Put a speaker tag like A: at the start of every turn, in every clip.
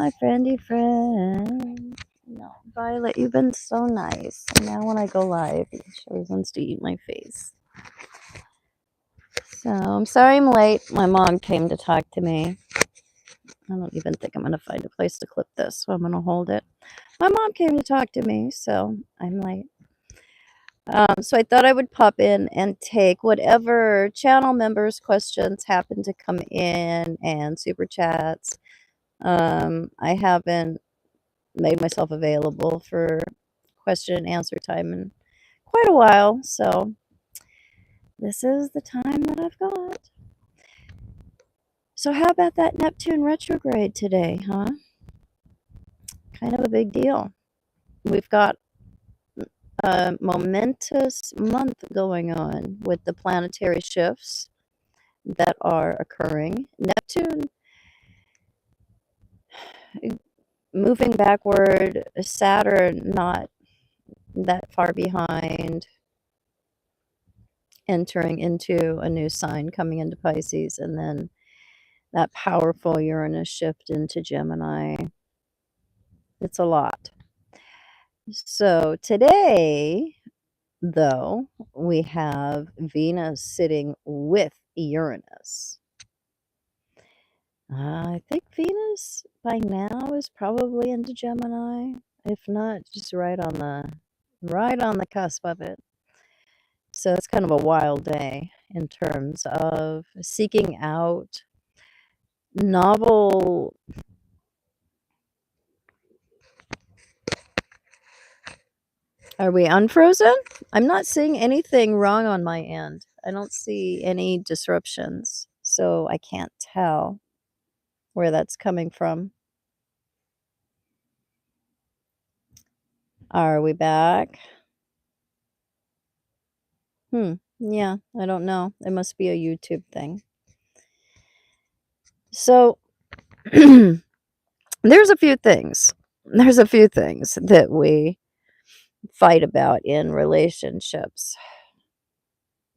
A: my friendy friend. No, Violet, you've been so nice. And now when I go live, she always wants to eat my face. So I'm sorry I'm late. My mom came to talk to me. I don't even think I'm going to find a place to clip this, so I'm going to hold it. My mom came to talk to me, so I'm late. So I thought I would pop in and take whatever channel members' questions happen to come in and super chats. I haven't made myself available for question and answer time in quite a while, so this is the time that I've got. So how about that Neptune retrograde today, huh? Kind of a big deal. We've got a momentous month going on with the planetary shifts that are occurring. Neptune moving backward, Saturn not that far behind, entering into a new sign, coming into Pisces, and then that powerful Uranus shift into Gemini. It's a lot. So today, though, we have Venus sitting with Uranus. I think Venus by now is probably into Gemini, if not just right on the cusp of it. So it's kind of a wild day in terms of seeking out novel. Are we unfrozen? I'm not seeing anything wrong on my end. I don't see any disruptions, so I can't tell where that's coming from. Are we back? Yeah, I don't know. It must be a YouTube thing. So there's a few things. There's a few things that we fight about in relationships.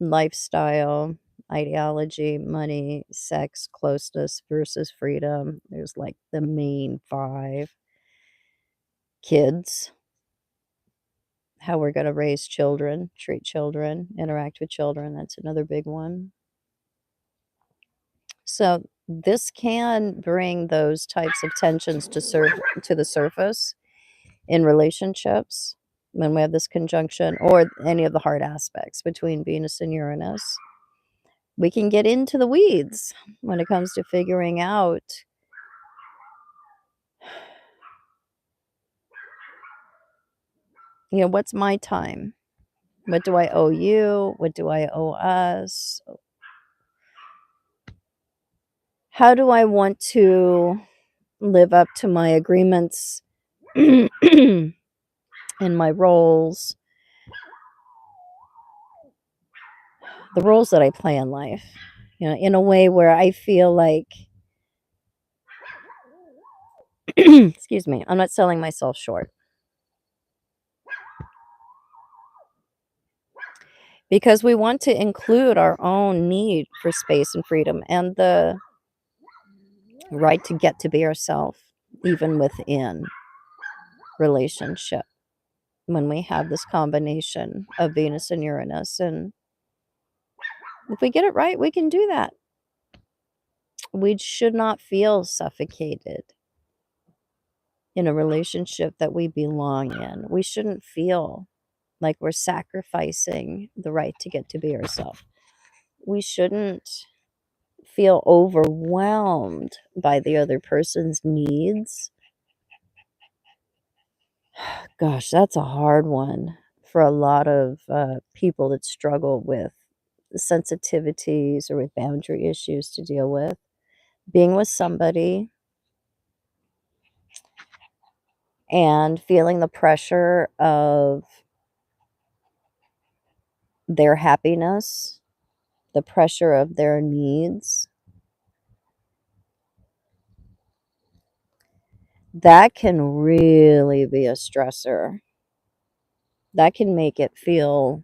A: Lifestyle, ideology, money, sex, closeness versus freedom. There's like the main 5. Kids, how we're going to raise children, treat children, interact with children. That's another big one. So this can bring those types of tensions to the surface in relationships when we have this conjunction, or any of the hard aspects between Venus and Uranus. We can get into the weeds when it comes to figuring out what's my time? What do I owe you? What do I owe us? How do I want to live up to my agreements and my roles, the roles that I play in life, in a way where I feel like, excuse me, I'm not selling myself short. Because we want to include our own need for space and freedom and the right to get to be ourselves, even within relationship, when we have this combination of Venus and Uranus. And if we get it right, we can do that. We should not feel suffocated in a relationship that we belong in. We shouldn't feel like we're sacrificing the right to get to be ourselves. We shouldn't feel overwhelmed by the other person's needs. Gosh, that's a hard one for a lot of people that struggle with sensitivities or with boundary issues to deal with. Being with somebody and feeling the pressure of their happiness, the pressure of their needs, that can really be a stressor. That can make it feel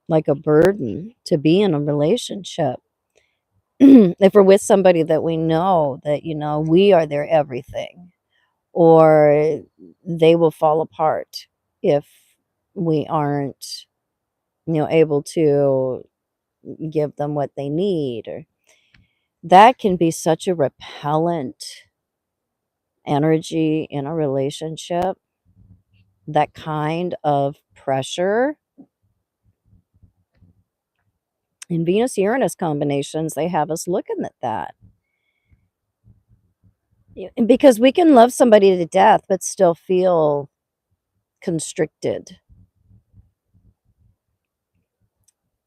A: like a burden to be in a relationship. if we're with somebody that we know that, we are their everything, or they will fall apart if we aren't, able to give them what they need, or that can be such a repellent energy in a relationship. That kind of pressure in Venus-Uranus combinations, they have us looking at that. Because we can love somebody to death, but still feel constricted.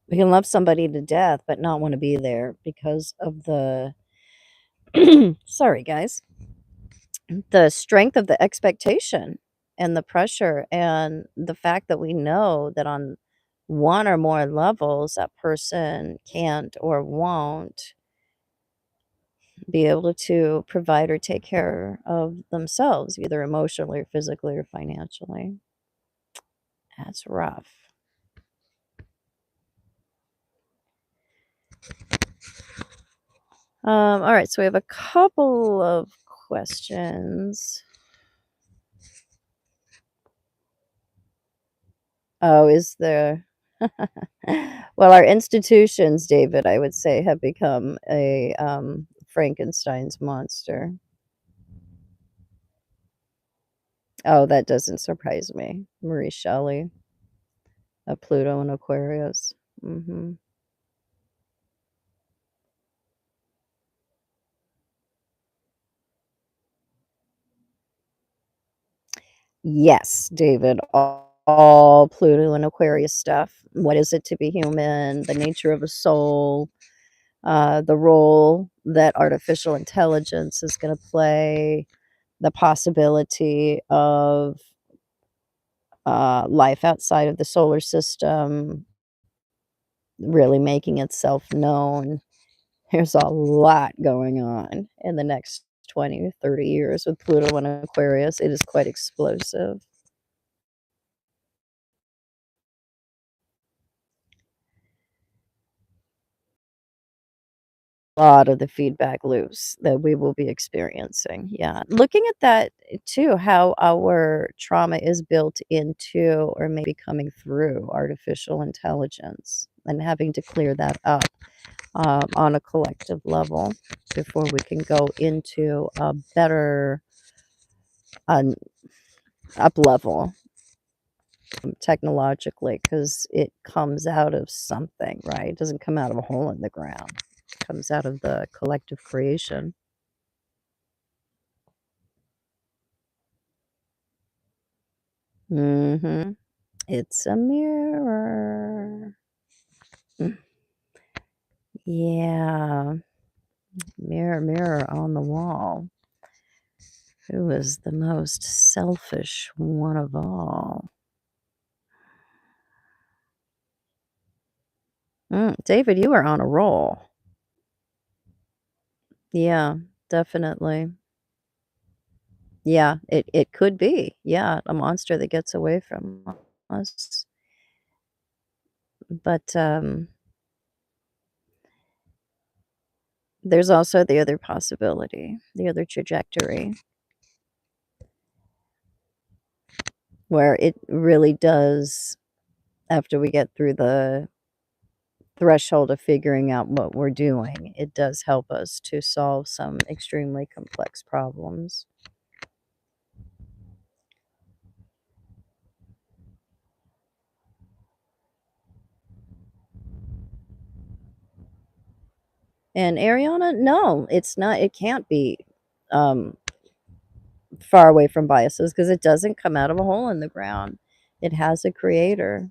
A: We can love somebody to death, but not want to be there because of the, sorry guys, the strength of the expectation and the pressure, and the fact that we know that on one or more levels that person can't or won't be able to provide or take care of themselves, either emotionally or physically or financially. That's rough. All right, so we have a couple of questions. Oh, is there? Well, our institutions, David, I would say, have become a Frankenstein's monster. Oh, that doesn't surprise me. Marie Shelley, a Pluto and Aquarius. Hmm. Yes, David, all Pluto and Aquarius stuff. What is it to be human? The nature of a soul, the role that artificial intelligence is going to play, the possibility of life outside of the solar system really making itself known. There's a lot going on in the next 20 or 30 years with Pluto and Aquarius. It is quite explosive. Lot of the feedback loops that we will be experiencing. Yeah. Looking at that too, how our trauma is built into or maybe coming through artificial intelligence, and having to clear that up on a collective level before we can go into a better up level technologically, because it comes out of something, right? It doesn't come out of a hole in the ground. It comes out of the collective creation. Mm-hmm. It's a mirror. Mm. Yeah. Mirror, mirror on the wall. Who is the most selfish one of all? David, you are on a roll. Yeah, definitely. Yeah, it could be. Yeah, a monster that gets away from us. But there's also the other possibility, the other trajectory, where it really does, after we get through the threshold of figuring out what we're doing, it does help us to solve some extremely complex problems. And Ariana, no, it's not, it can't be um, far away from biases, because it doesn't come out of a hole in the ground. It has a creator.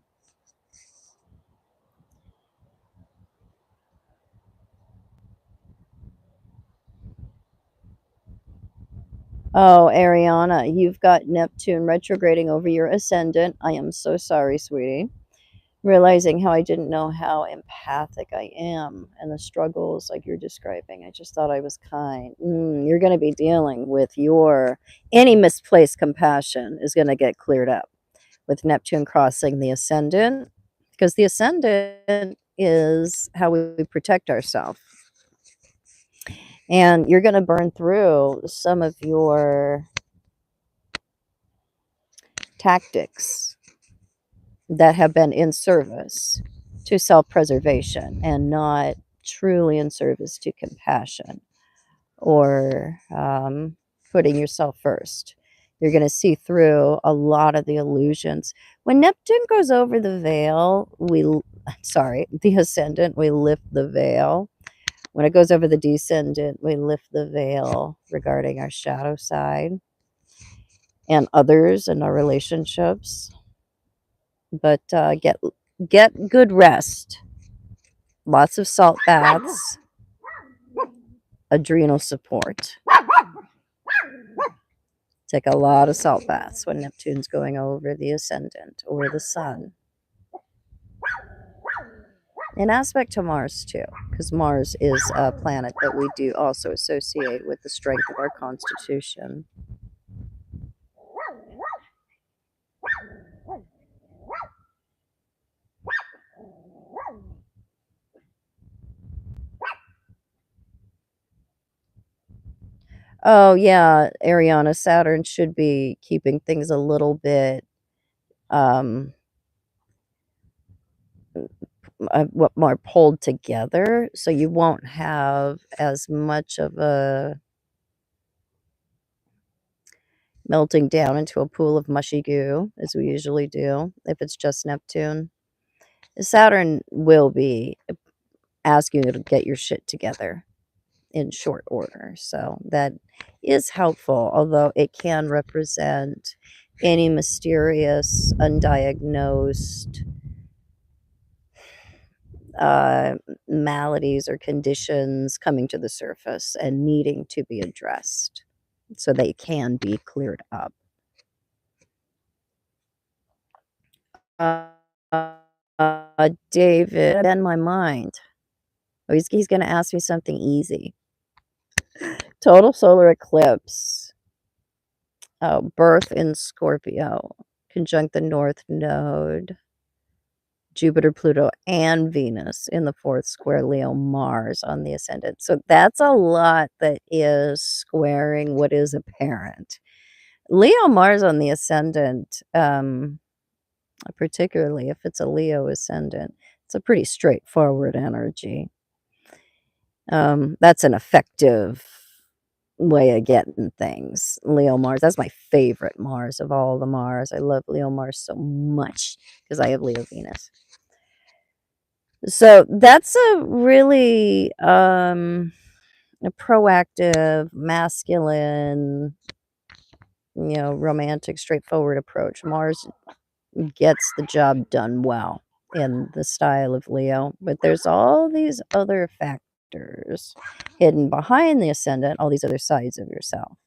A: Oh, Ariana, you've got Neptune retrograding over your ascendant. I am so sorry, sweetie. Realizing how I didn't know how empathic I am and the struggles like you're describing. I just thought I was kind. You're going to be dealing with any misplaced compassion is going to get cleared up with Neptune crossing the ascendant, because the ascendant is how we protect ourselves. And you're going to burn through some of your tactics that have been in service to self-preservation and not truly in service to compassion or putting yourself first. You're going to see through a lot of the illusions. When Neptune goes over the veil, the ascendant, we lift the veil. When it goes over the descendant, we lift the veil regarding our shadow side and others in our relationships. But get good rest, lots of salt baths, adrenal support. Take a lot of salt baths when Neptune's going over the ascendant or the sun. In aspect to Mars too, because Mars is a planet that we do also associate with the strength of our constitution. Oh yeah, Ariana, Saturn should be keeping things a little bit what more pulled together, so you won't have as much of a melting down into a pool of mushy goo as we usually do if it's just Neptune. Saturn will be asking you to get your shit together in short order, so that is helpful, although it can represent any mysterious, undiagnosed maladies or conditions coming to the surface and needing to be addressed so they can be cleared up. David, in my mind. Oh, he's going to ask me something easy. Total solar eclipse. Oh, birth in Scorpio, conjunct the North Node, Jupiter, Pluto, and Venus in the fourth square Leo Mars on the ascendant. So that's a lot that is squaring what is apparent. Leo Mars on the ascendant, particularly if it's a Leo ascendant, it's a pretty straightforward energy. That's an effective way of getting things. Leo Mars, that's my favorite Mars of all the Mars. I love Leo Mars so much because I have Leo Venus. So that's a really a proactive, masculine, romantic, straightforward approach. Mars gets the job done well in the style of Leo, but there's all these other factors hidden behind the ascendant, all these other sides of yourself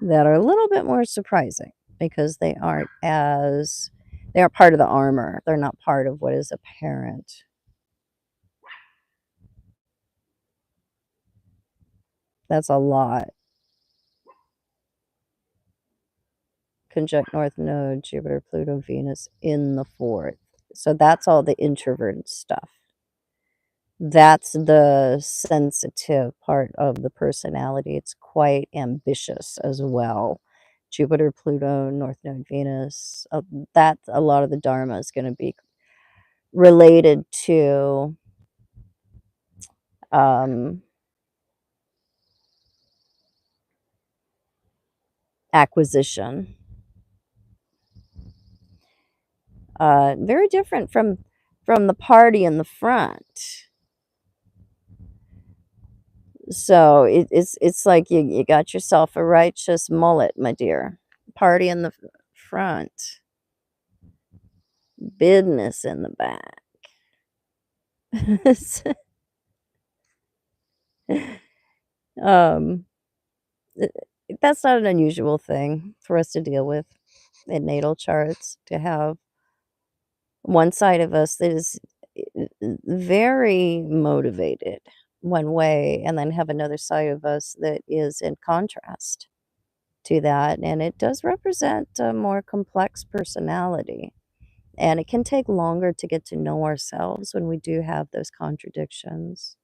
A: that are a little bit more surprising because they aren't part of the armor. They're not part of what is apparent. That's a lot. Conjunct North Node, Jupiter, Pluto, Venus in the fourth. So that's all the introverted stuff. That's the sensitive part of the personality. It's quite ambitious as well. Jupiter, Pluto, North Node, Venus. That a lot of the Dharma is going to be related to acquisition. Very different from the party in the front. So it's like you got yourself a righteous mullet, my dear. Party in the front, business in the back. um, that's not an unusual thing for us to deal with in natal charts, to have one side of us that is very motivated one way and then have another side of us that is in contrast to that, and it does represent a more complex personality, and it can take longer to get to know ourselves when we do have those contradictions.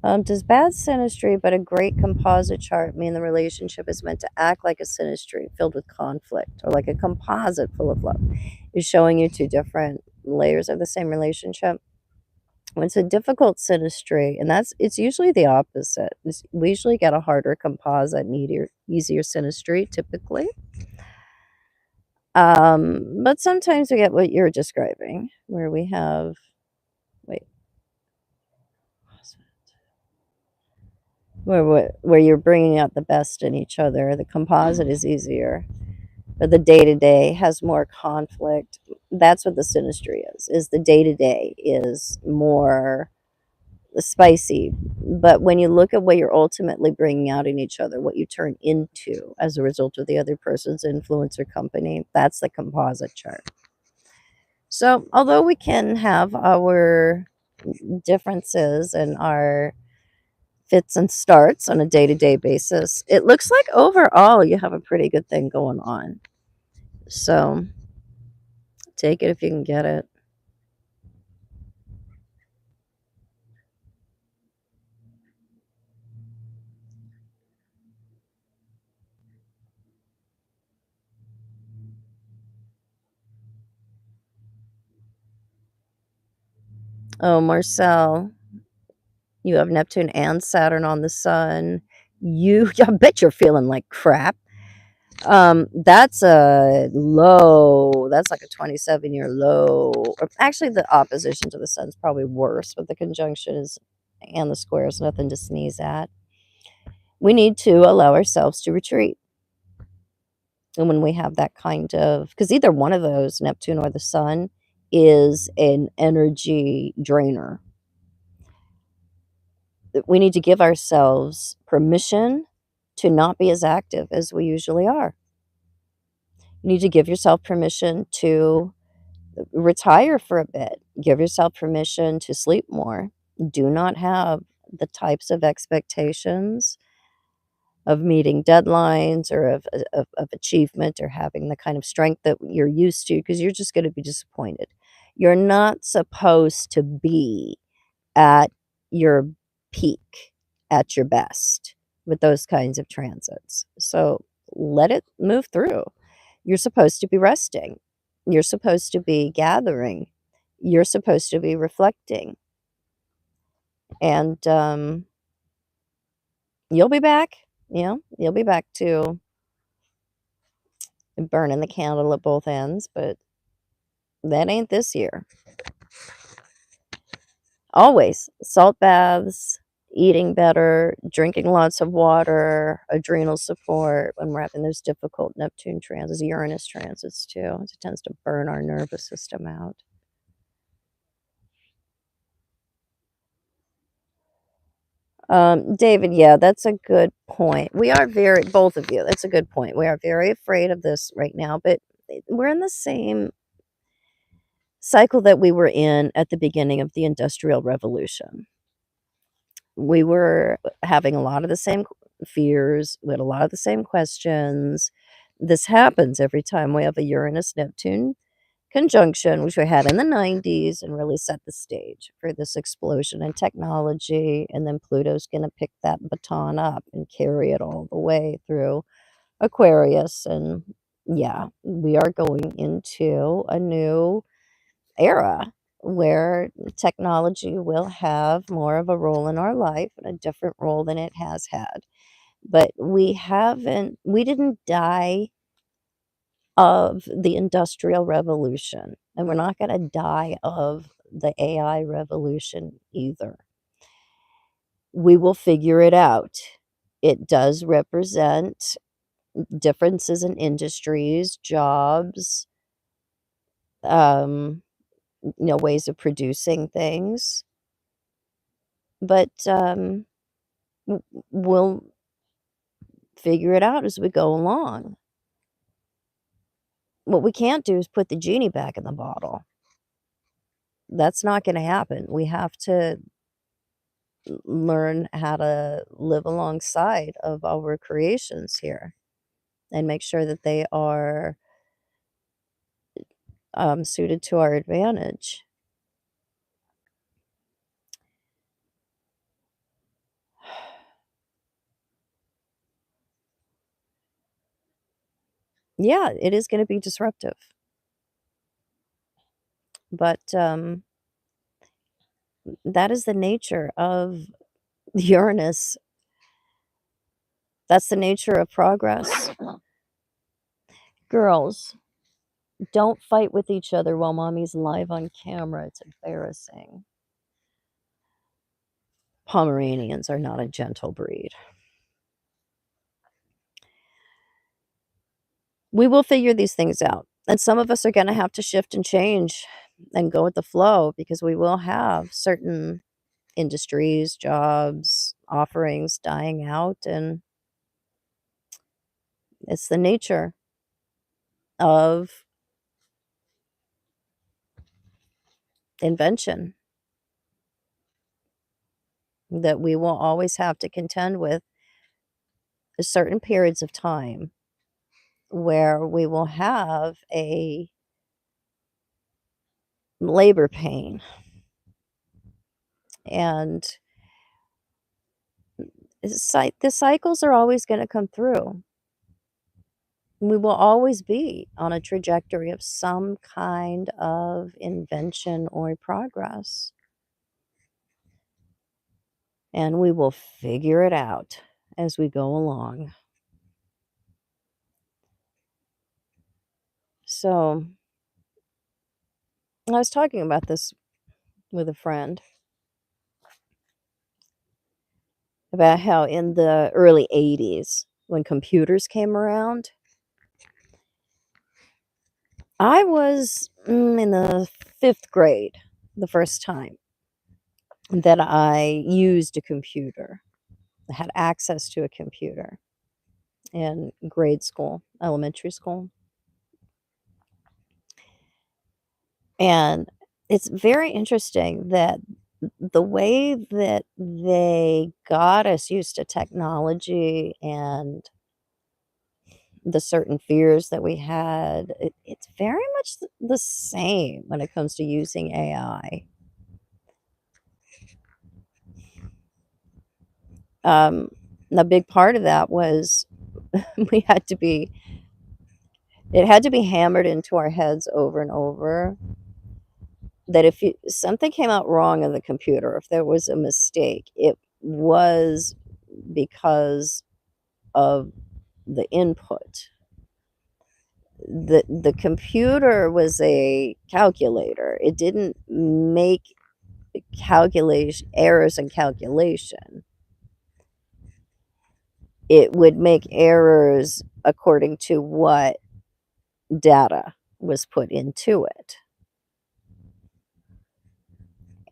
A: Does bad synastry but a great composite chart mean the relationship is meant to act like a synastry filled with conflict, or like a composite full of love? Is showing you two different layers of the same relationship. When it's a difficult synastry, and it's usually the opposite. We usually get a harder composite and easier synastry typically. But sometimes we get what you're describing, where we have, wait, where you're bringing out the best in each other. The composite is easier, but the day-to-day has more conflict. That's what the synastry is the day-to-day is more spicy. But when you look at what you're ultimately bringing out in each other, what you turn into as a result of the other person's influence or company, that's the composite chart. So although we can have our differences and our fits and starts on a day-to-day basis, it looks like overall you have a pretty good thing going on. So take it if you can get it. Oh, Marcel, you have Neptune and Saturn on the sun. I bet you're feeling like crap. That's a low. That's like a 27-year low. Or actually, the opposition to the sun's probably worse, but the conjunction is and the square is nothing to sneeze at. We need to allow ourselves to retreat. And when we have that kind of, because either one of those, Neptune or the sun, is an energy drainer. We need to give ourselves permission to not be as active as we usually are. You need to give yourself permission to retire for a bit. Give yourself permission to sleep more. Do not have the types of expectations of meeting deadlines or of achievement or having the kind of strength that you're used to, because you're just going to be disappointed. You're not supposed to be at your peak, at your best with those kinds of transits. So let it move through. You're supposed to be resting. You're supposed to be gathering. You're supposed to be reflecting. And you'll be back. You'll be back to burning the candle at both ends, but that ain't this year. Always salt baths, eating better, drinking lots of water, adrenal support when we're having those difficult Neptune transits, Uranus transits too. It tends to burn our nervous system out. David, yeah, that's a good point. We are both of you, that's a good point. We are very afraid of this right now, but we're in the same cycle that we were in at the beginning of the Industrial Revolution. We were having a lot of the same fears, we had a lot of the same questions. This happens every time we have a Uranus-Neptune conjunction, which we had in the 90s and really set the stage for this explosion in technology, and then Pluto's gonna pick that baton up and carry it all the way through Aquarius, and yeah, we are going into a new era where technology will have more of a role in our life and a different role than it has had. But we didn't die of the Industrial Revolution, and we're not going to die of the AI revolution either. We will figure it out. It does represent differences in industries, jobs, ways of producing things. But we'll figure it out as we go along. What we can't do is put the genie back in the bottle. That's not going to happen. We have to learn how to live alongside of our creations here and make sure that they are suited to our advantage. Yeah, it is gonna be disruptive. But, that is the nature of Uranus. That's the nature of progress. Girls, don't fight with each other while mommy's live on camera, it's embarrassing. Pomeranians are not a gentle breed. We will figure these things out, and some of us are gonna have to shift and change and go with the flow because we will have certain industries, jobs, offerings dying out, and it's the nature of invention that we will always have to contend with certain periods of time where we will have a labor pain, and the cycles are always gonna come through. We will always be on a trajectory of some kind of invention or progress, and we will figure it out as we go along. So, I was talking about this with a friend about how in the early 80s, when computers came around, I was, in the 5th grade the first time that I used a computer, had access to a computer in grade school, elementary school. And it's very interesting that the way that they got us used to technology and the certain fears that we had, it's very much the same when it comes to using AI. Um, a big part of that was we had to be it had to be hammered into our heads over and over that if something came out wrong on the computer, if there was a mistake, it was because of the input. The computer was a calculator. It didn't make calculation errors in calculation. It would make errors according to what data was put into it.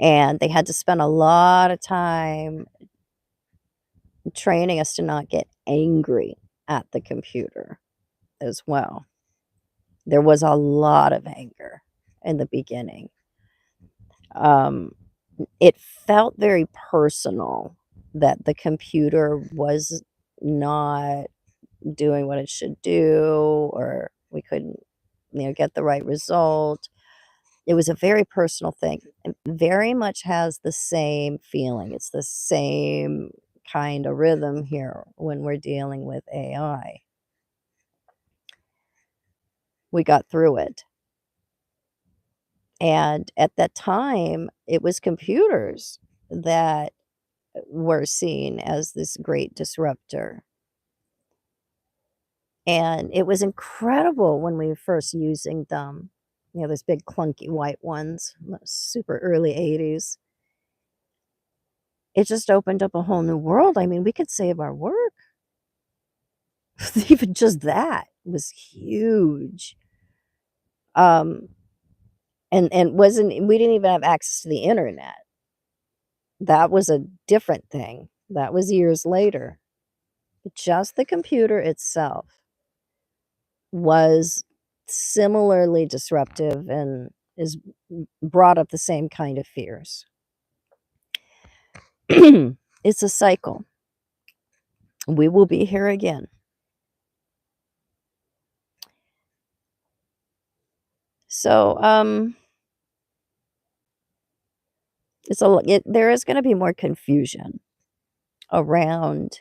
A: And they had to spend a lot of time training us to not get angry at the computer as well. There was a lot of anger in the beginning. Um, it felt very personal that the computer was not doing what it should do, or we couldn't, get the right result. It was a very personal thing. It very much has the same feeling. It's the same kind of rhythm here when we're dealing with AI. We got through it. And at that time, it was computers that were seen as this great disruptor. And it was incredible when we were first using them. Those big clunky white ones, the super early 80s. It just opened up a whole new world. I mean, we could save our work. Even just that was huge. Um, and wasn't we didn't even have access to the internet. That was a different thing. That was years later. But just the computer itself was similarly disruptive and is brought up the same kind of fears. It's a cycle. We will be here again. So, there is going to be more confusion around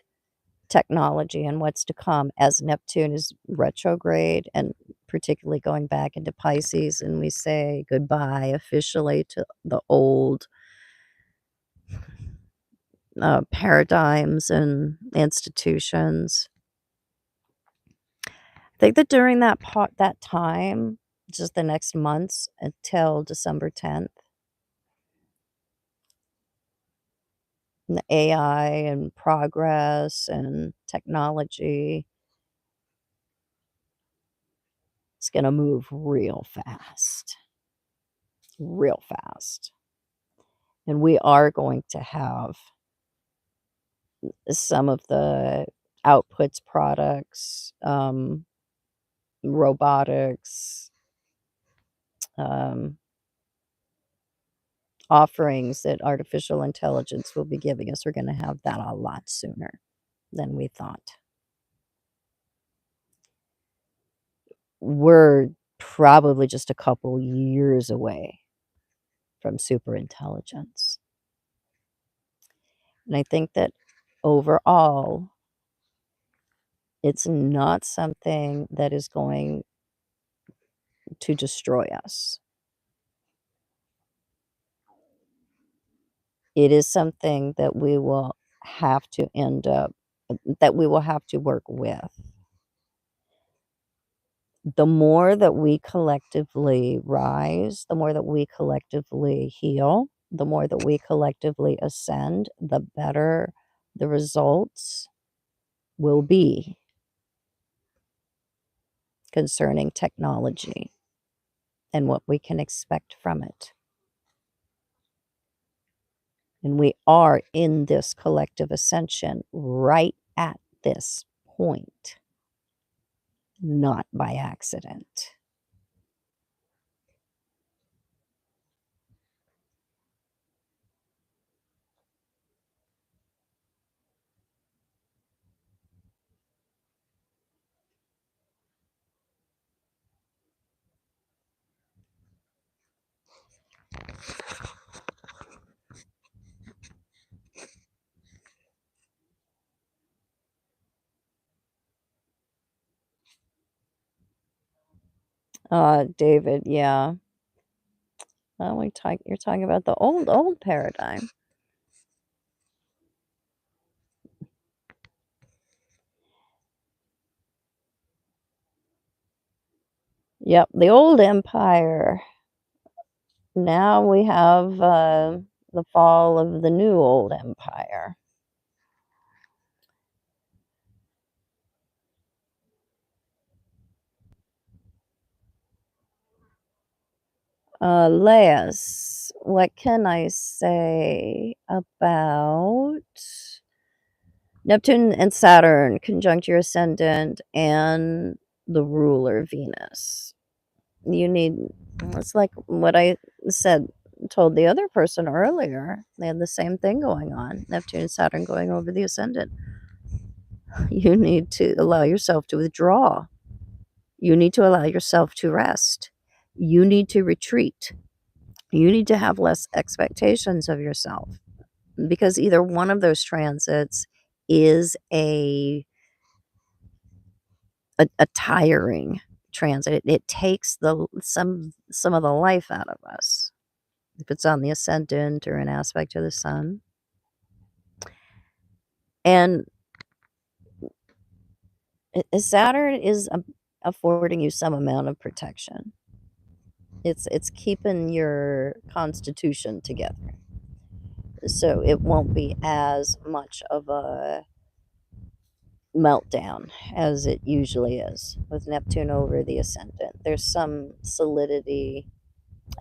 A: technology and what's to come as Neptune is retrograde and particularly going back into Pisces, and we say goodbye officially to the old paradigms and institutions. I think that during that time, just the next months until December 10th, the AI and progress and technology is going to move real fast. Real fast. And we are going to have some of the outputs, products, robotics, offerings that artificial intelligence will be giving us. We're going to have that a lot sooner than we thought. We're probably just a couple years away from super intelligence. And I think that overall, it's not something that is going to destroy us. It is something that we will have to that we will have to work with. The more that we collectively rise, the more that we collectively heal, the more that we collectively ascend, the better the results will be concerning technology and what we can expect from it. And we are in this collective ascension right at this point, not by accident. David, yeah. Well, you're talking about the old paradigm. Yep, the old empire. Now we have the fall of the new old empire. Laius, what can I say about Neptune and Saturn conjunct your ascendant and the ruler Venus? It's like what I told the other person earlier. They had the same thing going on. Neptune and Saturn going over the ascendant. You need to allow yourself to withdraw. You need to allow yourself to rest. You need to retreat. You need to have less expectations of yourself, because either one of those transits is a tiring transit. It takes some of the life out of us if it's on the ascendant or an aspect to the sun. And Saturn is affording you some amount of protection. It's keeping your constitution together, so it won't be as much of a meltdown as it usually is with Neptune over the ascendant. There's some solidity,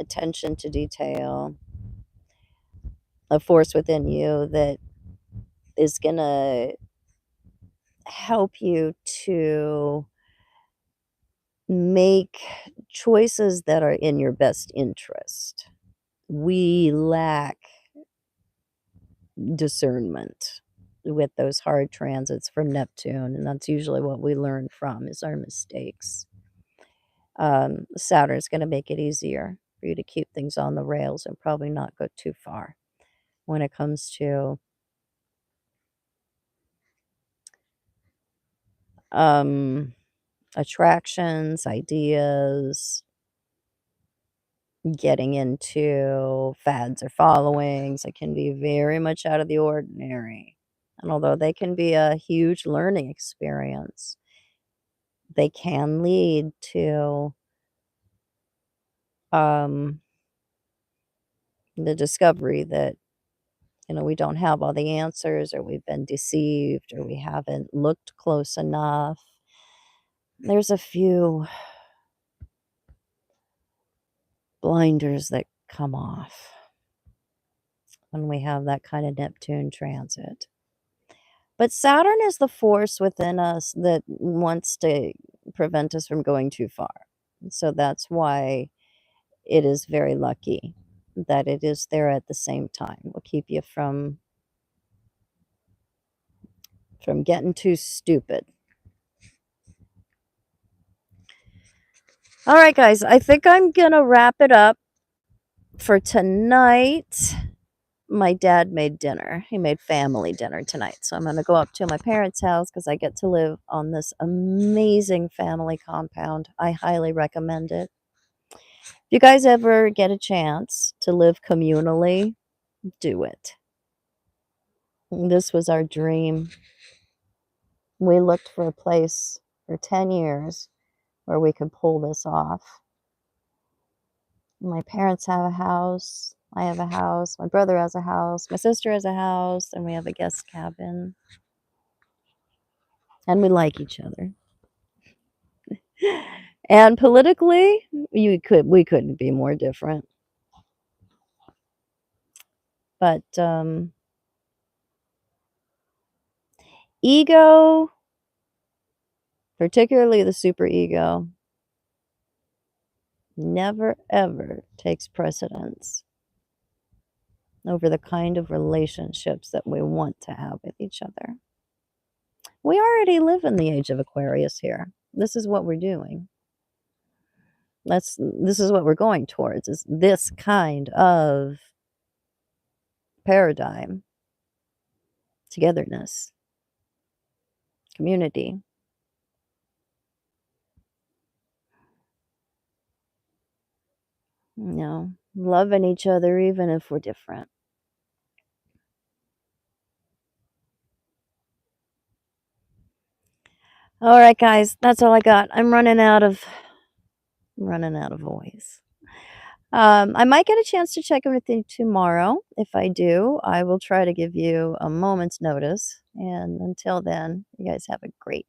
A: attention to detail, a force within you that is going to help you to make choices that are in your best interest. We lack discernment with those hard transits from Neptune, and that's usually what we learn from is our mistakes. Saturn's going to make it easier for you to keep things on the rails and probably not go too far when it comes to attractions, ideas, getting into fads or followings. It can be very much out of the ordinary. And although they can be a huge learning experience, they can lead to the discovery that, we don't have all the answers, or we've been deceived, or we haven't looked close enough. There's a few blinders that come off when we have that kind of Neptune transit. But Saturn is the force within us that wants to prevent us from going too far. So that's why it is very lucky that it is there at the same time. Will keep you from getting too stupid. All right, guys, I think I'm going to wrap it up for tonight. My dad made dinner. He made family dinner tonight. So I'm going to go up to my parents' house because I get to live on this amazing family compound. I highly recommend it. If you guys ever get a chance to live communally, do it. This was our dream. We looked for a place for 10 years where we could pull this off. My parents have a house. I have a house. My brother has a house. My sister has a house. And we have a guest cabin. And we like each other. And politically, we couldn't be more different. But ego, particularly the superego, never ever takes precedence over the kind of relationships that we want to have with each other. We already live in the age of Aquarius here. This is what we're doing. This is what we're going towards, is this kind of paradigm. Togetherness. Community. Loving each other even if we're different. All right, guys, that's all I got. I'm running out of voice. I might get a chance to check everything tomorrow. If I do, I will try to give you a moment's notice. And until then, you guys have a great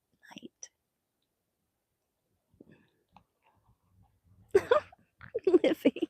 A: night. Livy.